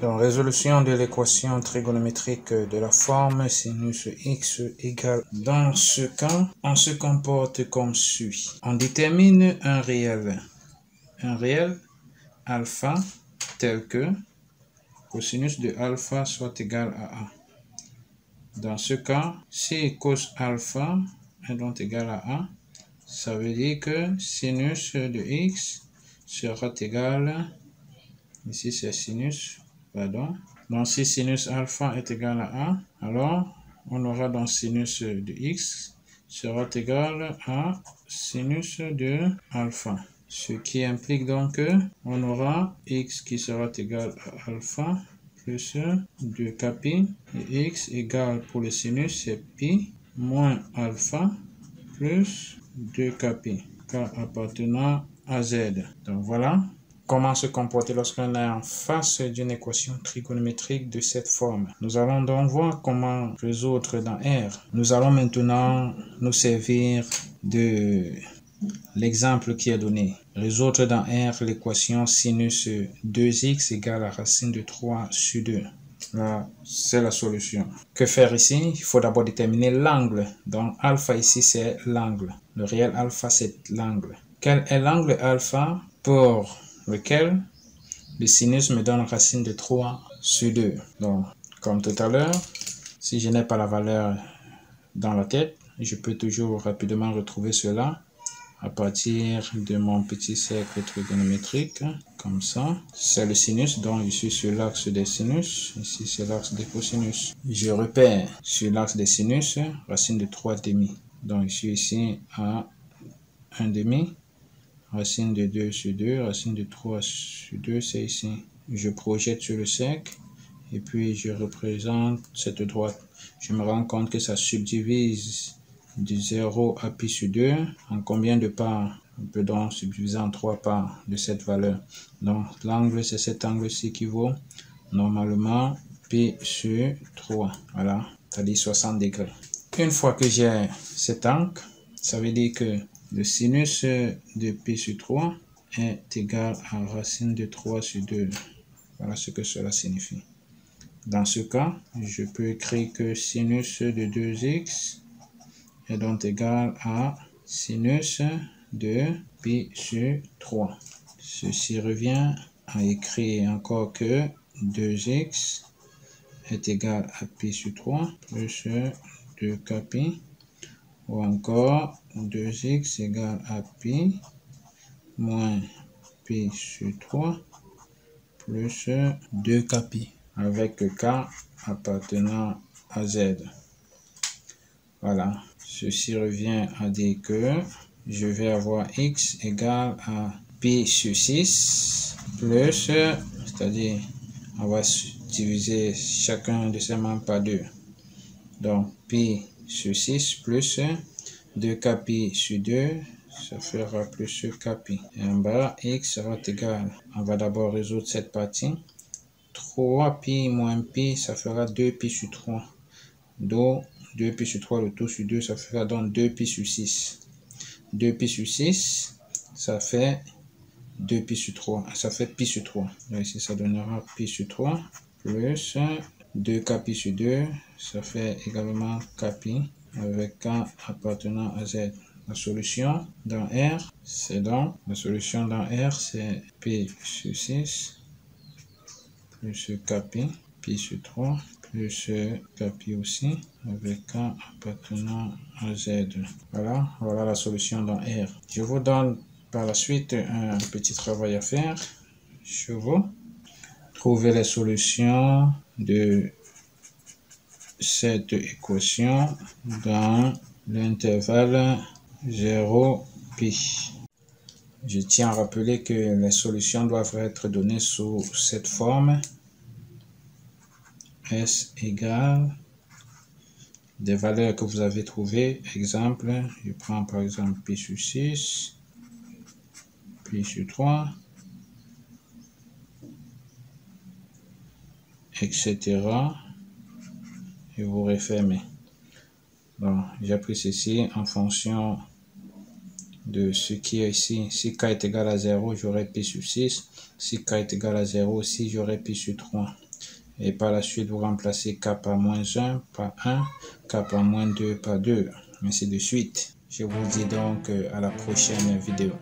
Donc, résolution de l'équation trigonométrique de la forme sinus x égale. Dans ce cas, on se comporte comme suit. On détermine un réel alpha tel que cosinus de alpha soit égal à A. Dans ce cas, si cos alpha est donc égal à A, ça veut dire que sinus de x sera égal, ici c'est sinus, pardon. Donc si sinus alpha est égal à A, alors on aura donc sinus de x sera égal à sinus de alpha. Ce qui implique donc qu'on aura x qui sera égal à alpha plus 2k pi, et x égale pour le sinus c'est pi moins alpha plus 2k pi, k appartenant à z. Donc voilà comment se comporter lorsqu'on est en face d'une équation trigonométrique de cette forme. Nous allons donc voir comment résoudre dans R. Nous allons maintenant nous servir de l'exemple qui est donné. Résoudre dans R l'équation sinus 2x égale à racine de 3 sur 2. Là, c'est la solution. Que faire ici? Il faut d'abord déterminer l'angle. Donc, alpha ici, c'est l'angle. Le réel alpha, c'est l'angle. Quel est l'angle alpha pour lequel le sinus me donne racine de 3 sur 2? Donc, comme tout à l'heure, si je n'ai pas la valeur dans la tête, je peux toujours rapidement retrouver cela à partir de mon petit cercle trigonométrique, comme ça. C'est le sinus, donc je suis sur l'axe des sinus. Ici, c'est l'axe des cosinus. Je repère sur l'axe des sinus, racine de 3 demi. Donc, je suis ici à 1 demi. Racine de 2 sur 2, racine de 3 sur 2, c'est ici. Je projette sur le cercle et puis je représente cette droite. Je me rends compte que ça subdivise de 0 à pi sur 2 en combien de parts? On peut donc subdiviser en 3 parts de cette valeur. Donc l'angle, c'est cet angle-ci qui vaut normalement pi sur 3. Voilà, c'est-à-dire 60 degrés. Une fois que j'ai cet angle, ça veut dire que le sinus de pi sur 3 est égal à racine de 3 sur 2. Voilà ce que cela signifie. Dans ce cas, je peux écrire que sinus de 2x est donc égal à sinus de pi sur 3. Ceci revient à écrire encore que 2x est égal à pi sur 3 plus 2k pi, ou encore 2x égale à pi moins pi sur 3 plus 2k pi, avec k appartenant à z. Voilà, ceci revient à dire que je vais avoir x égale à pi sur 6 plus, c'est-à-dire on va diviser chacun de ces membres par 2. Donc pi sur 6 plus 2k pi sur 2, ça fera plus k pi. Et en bas, x sera égal, on va d'abord résoudre cette partie. 3 pi moins pi, ça fera 2 pi sur 3. Donc 2 pi sur 3, le tout sur 2, ça fera donc 2 pi sur 6. 2 pi sur 6, ça fait 2 pi sur 3. Ça fait pi sur 3. Donc ici, ça donnera pi sur 3 plus 2k pi sur 2, ça fait également k pi avec k appartenant à z. La solution dans R, c'est donc, la solution dans R, c'est pi sur 6 plus k pi sur 3 plus k pi aussi avec k appartenant à z. Voilà, voilà la solution dans R. Je vous donne par la suite un petit travail à faire chez vous. Trouver les solutions de cette équation dans l'intervalle 0 pi. Je tiens à rappeler que les solutions doivent être données sous cette forme. S égale des valeurs que vous avez trouvées. Exemple, je prends par exemple pi sur 6, pi sur 3, etc. Et vous refermez. Donc, j'ai pris ceci en fonction de ce qui est ici. Si k est égal à 0, j'aurai pi sur 6. Si k est égal à 0 aussi, j'aurai pi sur 3. Et par la suite, vous remplacez k par moins 1 par 1, k par moins 2 par 2, ainsi de suite. Je vous dis donc à la prochaine vidéo.